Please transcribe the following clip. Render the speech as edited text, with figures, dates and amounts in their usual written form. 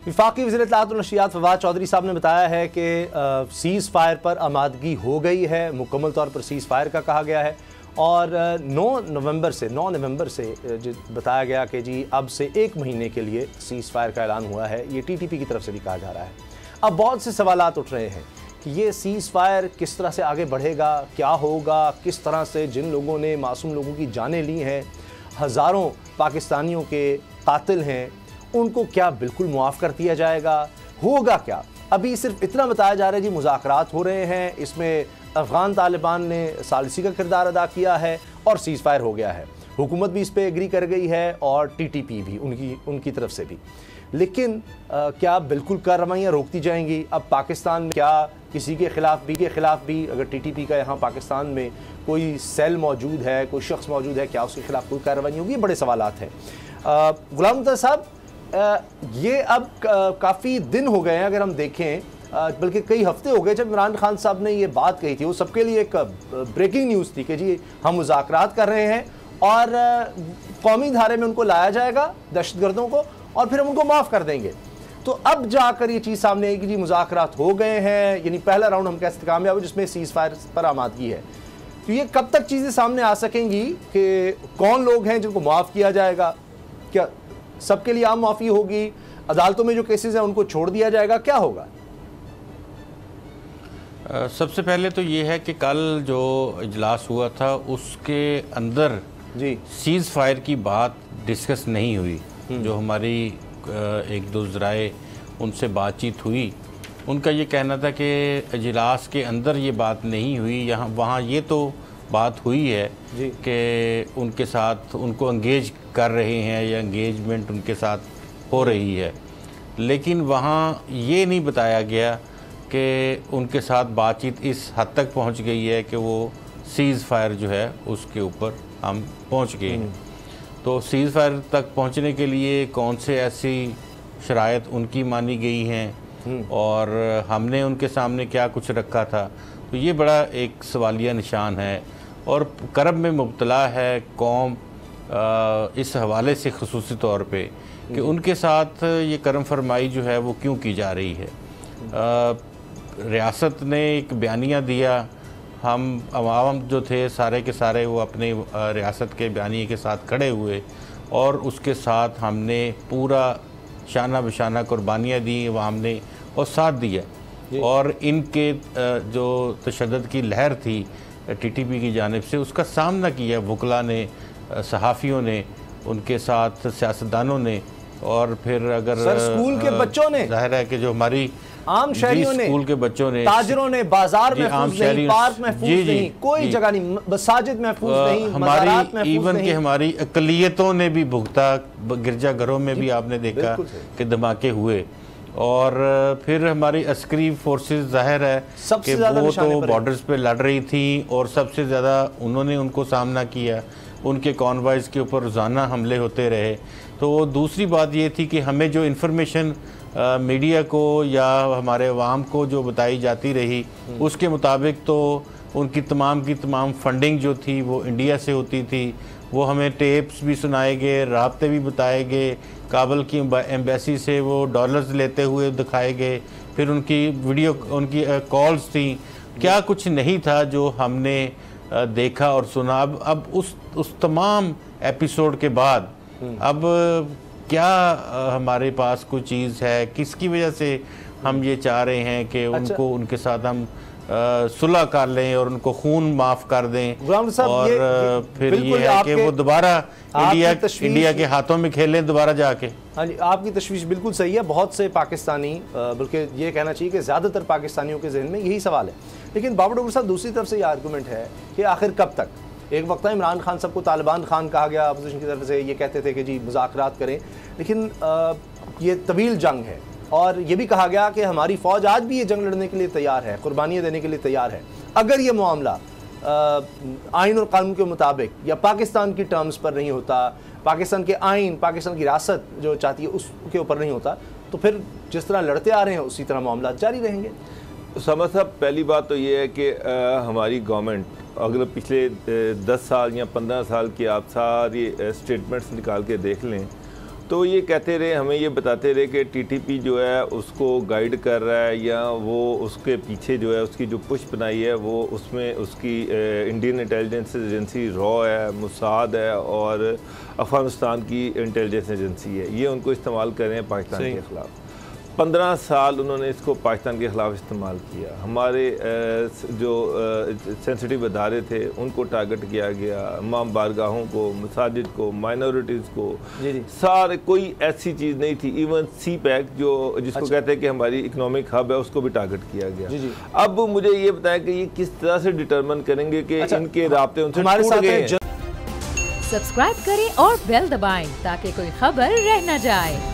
वफाकी वज़ीर इत्तलाआत और नशियात फवाद चौधरी साहब ने बताया है कि सीज़ फायर पर आमादगी हो गई है, मुकम्मल तौर पर सीज़ फायर का कहा गया है और 9 नवंबर से बताया गया कि जी अब से 1 महीने के लिए सीज़ फायर का ऐलान हुआ है। ये टीटीपी की तरफ से भी कहा जा रहा है। अब बहुत से सवालात उठ रहे हैं कि ये सीज़ फायर किस तरह से आगे बढ़ेगा, क्या होगा, किस तरह से जिन लोगों ने मासूम लोगों की जानें ली हैं, हज़ारों पाकिस्तानियों के कातिल हैं, उनको क्या बिल्कुल मुआफ़ कर दिया जाएगा, होगा क्या? अभी सिर्फ इतना बताया जा रहा है जी मुज़ाकरात हो रहे हैं, इसमें अफ़गान तालिबान ने सालिसी का किरदार अदा किया है और सीज़ फायर हो गया है। हुकूमत भी इस पर एग्री कर गई है और टीटीपी भी उनकी तरफ से भी। लेकिन क्या बिल्कुल कार्रवाइयाँ रोकती जाएंगी? अब पाकिस्तान में क्या किसी के ख़िलाफ़ भी अगर टीटीपी का यहाँ पाकिस्तान में कोई सेल मौजूद है, कोई शख्स मौजूद है, क्या उसके ख़िलाफ़ कोई कार्रवाई होगी? बड़े सवालात हैं। गुलाम मुर्तज़ा साहब, ये अब काफ़ी दिन हो गए हैं, अगर हम देखें बल्कि कई हफ्ते हो गए जब इमरान खान साहब ने ये बात कही थी। वो सबके लिए एक ब्रेकिंग न्यूज़ थी कि जी हम मुज़ाकरात कर रहे हैं और कौमी धारे में उनको लाया जाएगा दहशतगर्दों को और फिर हम उनको माफ़ कर देंगे। तो अब जाकर ये चीज़ सामने आई कि जी मुज़ाकरात हो गए हैं, यानी पहला राउंड हम कह सकते कामयाब है जिसमें सीज़ फायर पर आमादगी है। तो ये कब तक चीज़ें सामने आ सकेंगी कि कौन लोग हैं जिनको माफ़ किया जाएगा? क्या सबके लिए आम माफ़ी होगी? अदालतों में जो केसेस हैं उनको छोड़ दिया जाएगा? क्या होगा? सबसे पहले तो ये है कि कल जो इजलास हुआ था उसके अंदर जी सीज़ फायर की बात डिस्कस नहीं हुई। जो हमारी एक दो ज़राए उनसे बातचीत हुई, उनका ये कहना था कि इजलास के अंदर ये बात नहीं हुई, यहाँ वहाँ ये तो बात हुई है कि उनके साथ उनको एंगेज कर रहे हैं या एंगेजमेंट उनके साथ हो रही है, लेकिन वहाँ ये नहीं बताया गया कि उनके साथ बातचीत इस हद तक पहुँच गई है कि वो सीज़ फायर जो है उसके ऊपर हम पहुँच गए हैं। तो सीज़ फायर तक पहुँचने के लिए कौन से ऐसी शराइत उनकी मानी गई हैं और हमने उनके सामने क्या कुछ रखा था, तो ये बड़ा एक सवालिया निशान है और करब में मुब्तला है कौम इस हवाले से ख़ुसूसी तौर पे कि उनके साथ ये करम फरमाई जो है वो क्यों की जा रही है। रियासत ने एक बयानिया दिया, हम अवाम जो थे सारे के सारे वो अपने रियासत के बयानिए के साथ खड़े हुए और उसके साथ हमने पूरा शाना बशाना कुर्बानियाँ दी अवाम ने और साथ दिया और इनके जो तशद्दुद की लहर थी टीटीपी की जानिब से उसका सामना किया वकला ने, सहाफ़ियों ने, उनके साथ सियासतदानों ने और फिर अगर स्कूल के बच्चों ने, जाहिर है कि जो हमारी आम शहरियों ने, स्कूल के बच्चों ने, ताजरों ने, बाजार महफूज नहीं, पार्क महफूज नहीं, कोई जगह नहीं, मसाजिद महफूज नहीं, मज़ारात महफूज इवन नहीं। के हमारी अक़लियतों ने भी भुगता, गिरजाघरों में भी आपने देखा कि धमाके हुए और फिर हमारी अस्करी फोर्सेस जाहिर है कि वो तो बॉर्डर्स पे लड़ रही थी और सबसे ज़्यादा उन्होंने उनको सामना किया, उनके कॉन्वॉयज़ के ऊपर रोज़ाना हमले होते रहे। तो दूसरी बात ये थी कि हमें जो इन्फॉर्मेशन मीडिया को या हमारे अवाम को जो बताई जाती रही उसके मुताबिक तो उनकी तमाम की तमाम फंडिंग जो थी वो इंडिया से होती थी। वो हमें टेप्स भी सुनाए गए, राब्ते भी बताए गए, काबुल की एम्बेसी से वो डॉलर्स लेते हुए दिखाए गए, फिर उनकी वीडियो उनकी कॉल्स थी, क्या कुछ नहीं था जो हमने देखा और सुना। अब उस तमाम एपिसोड के बाद अब क्या हमारे पास कोई चीज़ है, किसकी वजह से हम ये चाह रहे हैं कि उनको उनके साथ हम सुलह कर लें और उनको खून माफ़ कर दें और फिर ये है कि वो दोबारा इंडिया के हाथों में खेलें दोबारा जाके। हाँ जी, आपकी तशवीश बिल्कुल सही है। बहुत से पाकिस्तानी, बल्कि ये कहना चाहिए कि ज़्यादातर पाकिस्तानियों के जहन में यही सवाल है। लेकिन बाबर डॉक्टर साहब, दूसरी तरफ से ये आर्गूमेंट है कि आखिर कब तक? एक वक्त इमरान खान साहब को तालिबान खान कहा गया अपोजिशन की तरफ से, ये कहते थे कि जी मुज़ाकरात करें, लेकिन ये तवील जंग है और ये भी कहा गया कि हमारी फ़ौज आज भी ये जंग लड़ने के लिए तैयार है, कुर्बानियाँ देने के लिए तैयार है। अगर ये मामला आइन और कानून के मुताबिक या पाकिस्तान की टर्म्स पर नहीं होता, पाकिस्तान के आइन, पाकिस्तान की रियासत जो चाहती है उसके ऊपर नहीं होता, तो फिर जिस तरह लड़ते आ रहे हैं उसी तरह मामला जारी रहेंगे। समझ साहब, पहली बात तो ये है कि हमारी गवर्नमेंट अगर पिछले 10 साल या 15 साल की आप सारी स्टेटमेंट्स निकाल के देख लें तो ये कहते रहे, हमें ये बताते रहे कि टीटीपी जो है उसको गाइड कर रहा है, या वो उसके पीछे जो है उसकी जो पुश बनाई है वो उसमें उसकी इंडियन इंटेलिजेंस एजेंसी रॉ है, मुसाद है और अफ़गानिस्तान की इंटेलिजेंस एजेंसी है। ये उनको इस्तेमाल कर रहे हैं पाकिस्तान के ख़िलाफ़। 15 साल उन्होंने इसको पाकिस्तान के ख़िलाफ़ इस्तेमाल किया। हमारे जो सेंसिटिव अदारे थे उनको टारगेट किया गया, इमाम बारगाहों को, मसाजिद को, माइनॉरिटीज़ को, सारे, कोई ऐसी चीज़ नहीं थी। इवन सी पैक जो जिसको कहते हैं कि हमारी इकनॉमिक हब है, उसको भी टारगेट किया गया। अब मुझे ये बताया कि ये किस तरह से डिटरमिन करेंगे कि इनके राब्ते उनसे टूट गए हैं। सब्सक्राइब करें और बेल दबाएं ताकि कोई खबर रह न जाए।